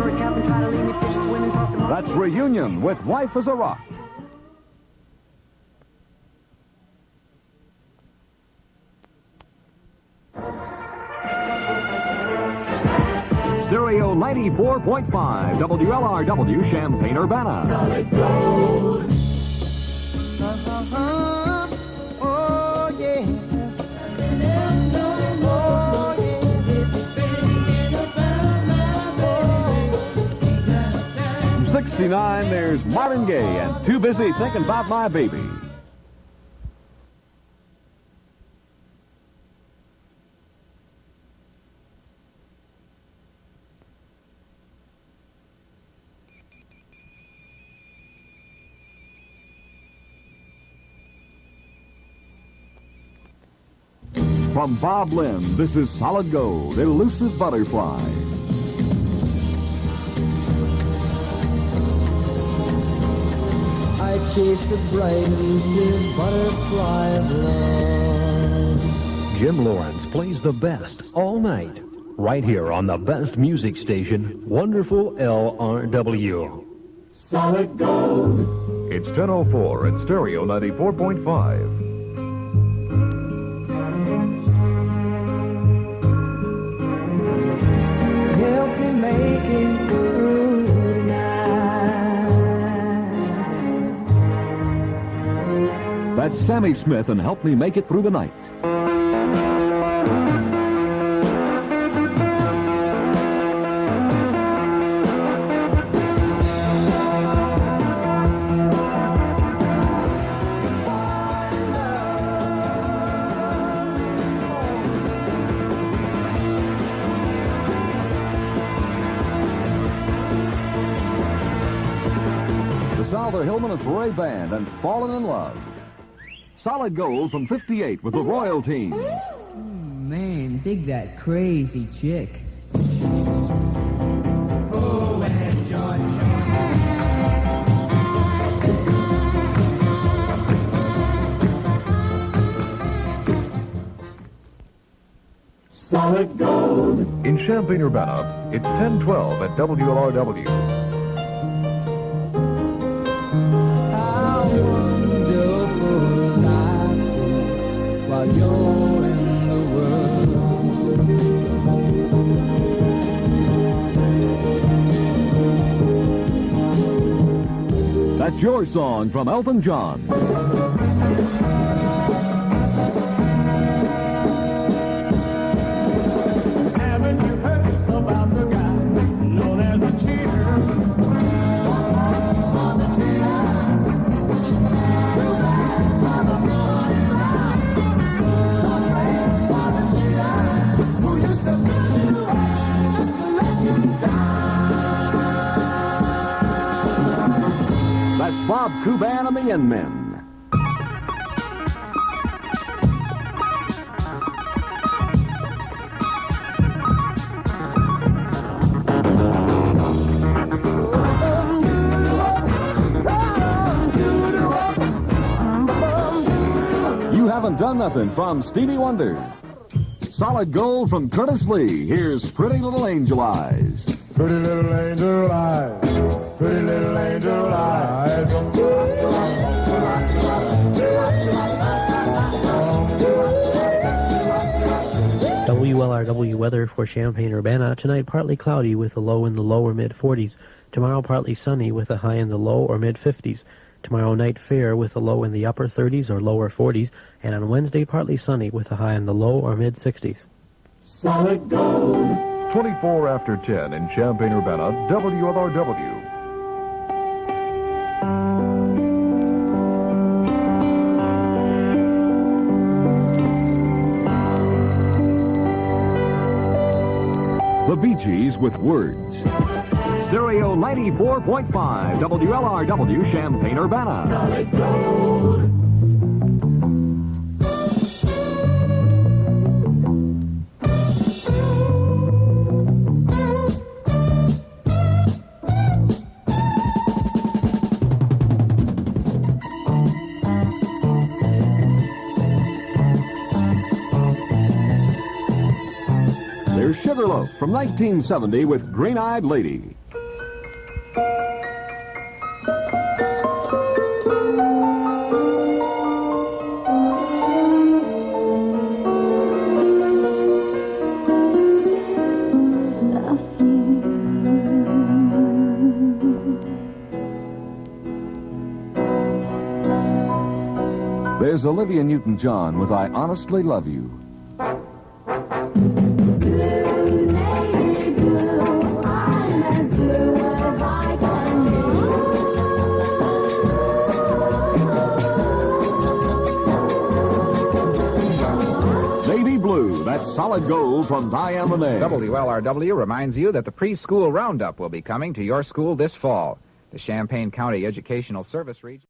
wear a cap and try to leave me fishing, swimming, toss them. That's Reunion with Life is a Rock. Stereo 94.5 WLRW Champaign-Urbana. Solid gold. Oh, yeah. 69, there's Marvin Gaye and Too Busy Thinking About My Baby. From Bob Lynn, this is Solid Gold, Elusive Butterfly. I chase the bright elusive butterfly of love. Jim Lawrence plays the best all night, right here on the best music station, Wonderful LRW. Solid gold. It's 10:04 at Stereo 94.5. Help me make it through tonight. That's Sammy Smith and Help Me Make It Through the Night. Salva Hillman and Foray Band and Fallen in Love. Solid Gold from 58 with the Royal Teens. Man, dig that crazy chick. Oh, and short, short. Solid gold. In Champaign-Urbana, it's 10:12 at WLRW. While you're in the world. That's your song from Elton John. Haven't you heard about the guy known as the cheater? That's Bob Kuban and the Yen-Men. You Haven't Done Nothing from Stevie Wonder. Solid Gold from Curtis Lee. Here's Pretty Little Angel Eyes. Pretty little angel eyes, pretty little angel eyes. WLRW weather for Champaign-Urbana. Tonight, partly cloudy with a low in the low or mid-40s. Tomorrow, partly sunny with a high in the low or mid-50s. Tomorrow night, fair with a low in the upper 30s or lower 40s. And on Wednesday, partly sunny with a high in the low or mid-60s. Solid gold. 24 after 10 in Champaign-Urbana, WLRW. The Bee Gees with Words. Stereo 94.5 WLRW Champaign-Urbana. Solid gold. There's Sugarloaf from 1970 with Green-Eyed Lady. There's Olivia Newton-John with I Honestly Love You. Navy Blue, that's solid gold from Diane Monet. WLRW reminds you that the preschool roundup will be coming to your school this fall. The Champaign County Educational Service Region.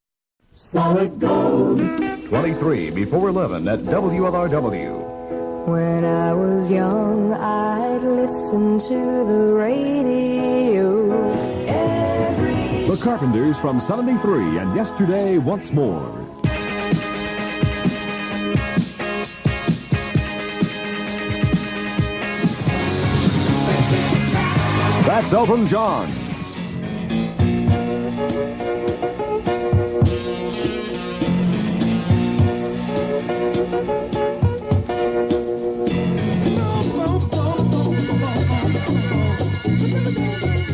Solid gold. 23 before 11 at WLRW. When I was young, I'd listen to the radio. The Carpenters from 73 and Yesterday Once More. That's Elton John.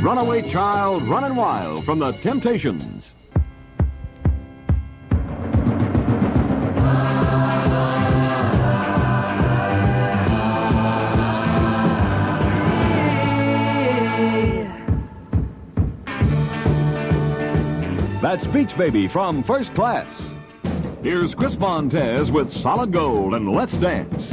Runaway Child, Runnin' Wild from the Temptations. That's Beach Baby from First Class. Here's Chris Montez with Solid Gold and Let's Dance.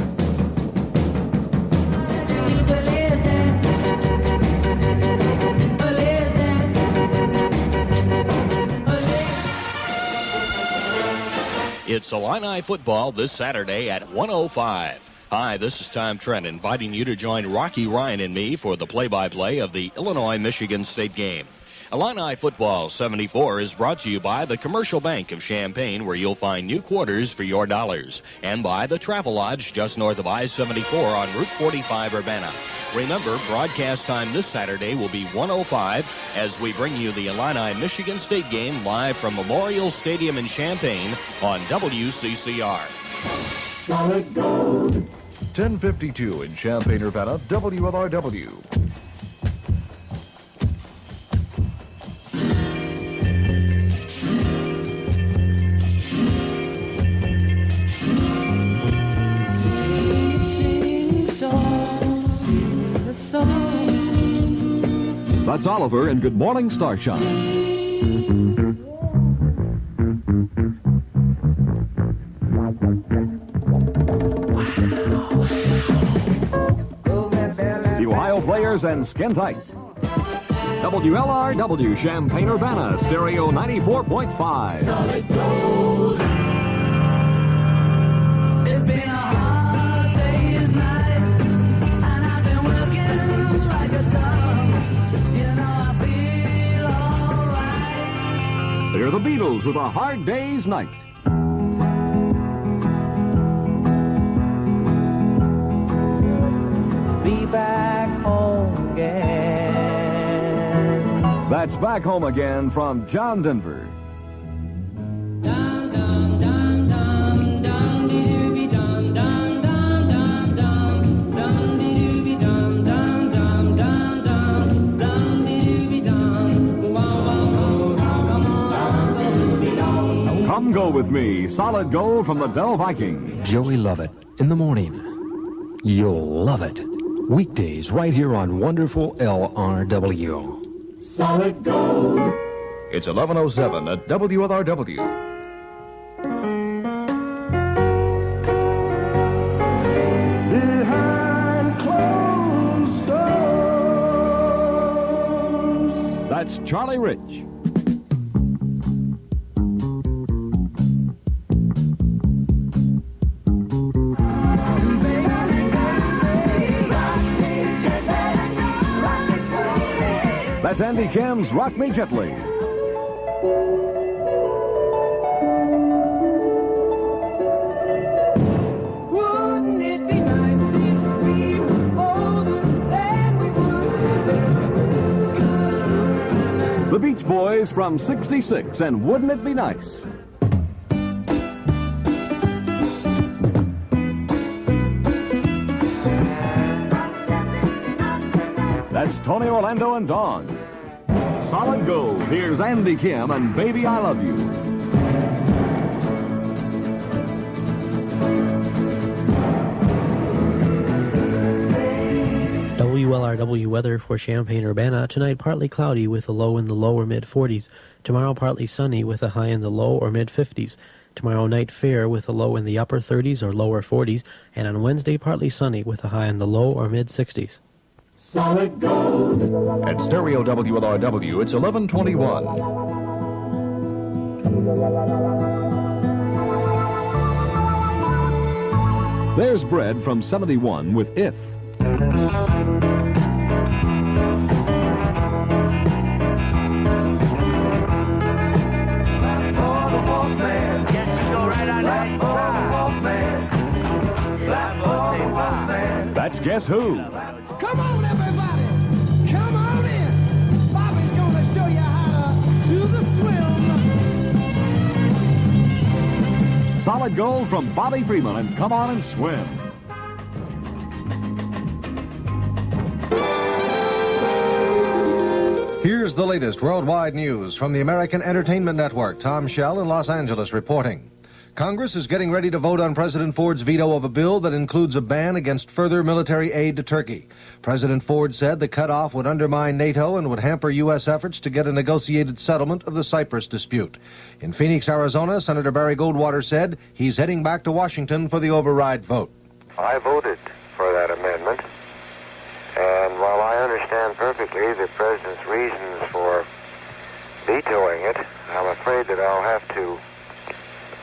It's Illini football this Saturday at 1:05. Hi, this is Tom Trent inviting you to join Rocky Ryan and me for the play-by-play of the Illinois-Michigan State game. Illini Football 74 is brought to you by the Commercial Bank of Champaign, where you'll find new quarters for your dollars, and by the Travel Lodge just north of I-74 on Route 45 Urbana. Remember, broadcast time this Saturday will be 1:05 as we bring you the Illini-Michigan State game live from Memorial Stadium in Champaign on WCCR. Solid gold. 1052 in Champaign, Urbana, WLRW. That's Oliver and Good Morning Starshine. The Ohio Players and Skin Tight. WLRW Champaign, Urbana, Stereo 94.5. Solid gold. It's been a hard day's night, and I've been working like a dog. You know I feel alright. They're the Beatles with A Hard Day's Night. Be back home again. That's Back Home Again from John Denver. Come go with me, Solid Gold from the Dell Viking. Joey Lovett in the morning. You'll love it. Weekdays right here on Wonderful LRW. Solid gold. It's 11:07 at WLRW. Behind closed doors. That's Charlie Rich. That's Andy Kim's Rock Me Gently. Wouldn't it be nice if we were older than we would? The Beach Boys from '66 and Wouldn't It Be Nice? That's Tony Orlando and Dawn. Solid Gold. Here's Andy Kim and Baby I Love You. WLRW weather for Champaign-Urbana. Tonight, partly cloudy with a low in the low or mid-40s. Tomorrow, partly sunny with a high in the low or mid-50s. Tomorrow night, fair with a low in the upper 30s or lower 40s. And on Wednesday, partly sunny with a high in the low or mid-60s. Solid gold. At Stereo WLRW, it's 11:21. There's Bread from 71 with If. That's Guess Who. Come on, everybody. Come on in. Bobby's gonna show you how to do the swim. Solid Gold from Bobby Freeman and Come On and Swim. Here's the latest worldwide news from the American Entertainment Network. Tom Schell in Los Angeles reporting. Congress is getting ready to vote on President Ford's veto of a bill that includes a ban against further military aid to Turkey. President Ford said the cutoff would undermine NATO and would hamper U.S. efforts to get a negotiated settlement of the Cyprus dispute. In Phoenix, Arizona, Senator Barry Goldwater said he's heading back to Washington for the override vote. I voted for that amendment, and while I understand perfectly the President's reasons for vetoing it, I'm afraid that I'll have to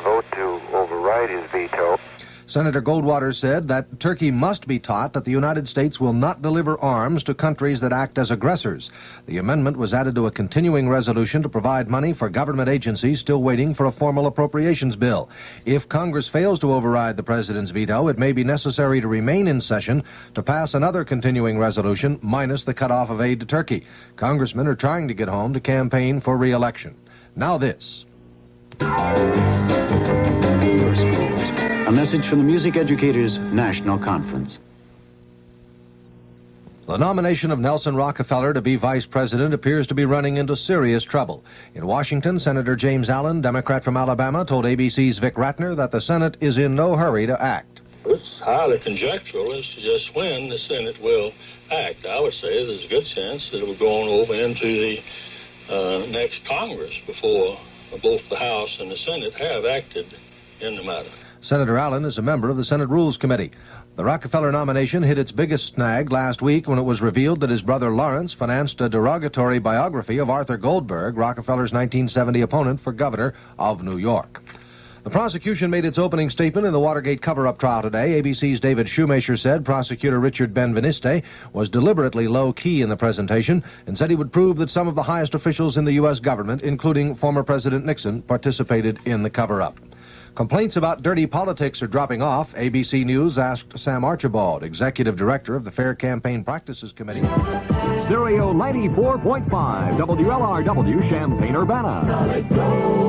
vote to override his veto. Senator Goldwater said that Turkey must be taught that the United States will not deliver arms to countries that act as aggressors. The amendment was added to a continuing resolution to provide money for government agencies still waiting for a formal appropriations bill. If Congress fails to override the president's veto, it may be necessary to remain in session to pass another continuing resolution minus the cutoff of aid to Turkey. Congressmen are trying to get home to campaign for re-election. Now this. A message from the Music Educators National Conference. The nomination of Nelson Rockefeller to be vice president appears to be running into serious trouble. In Washington, Senator James Allen, Democrat from Alabama, told ABC's Vic Ratner that the Senate is in no hurry to act. It's highly conjectural as to just when the Senate will act. I would say there's a good chance that it will go on over into the next Congress before both the House and the Senate have acted in the matter. Senator Allen is a member of the Senate Rules Committee. The Rockefeller nomination hit its biggest snag last week when it was revealed that his brother Lawrence financed a derogatory biography of Arthur Goldberg, Rockefeller's 1970 opponent for governor of New York. The prosecution made its opening statement in the Watergate cover-up trial today. ABC's David Shoemaker said prosecutor Richard Benveniste was deliberately low-key in the presentation and said he would prove that some of the highest officials in the U.S. government, including former President Nixon, participated in the cover-up. Complaints about dirty politics are dropping off. ABC News asked Sam Archibald, executive director of the Fair Campaign Practices Committee. Stereo 94.5 WLRW Champaign-Urbana. Solid gold.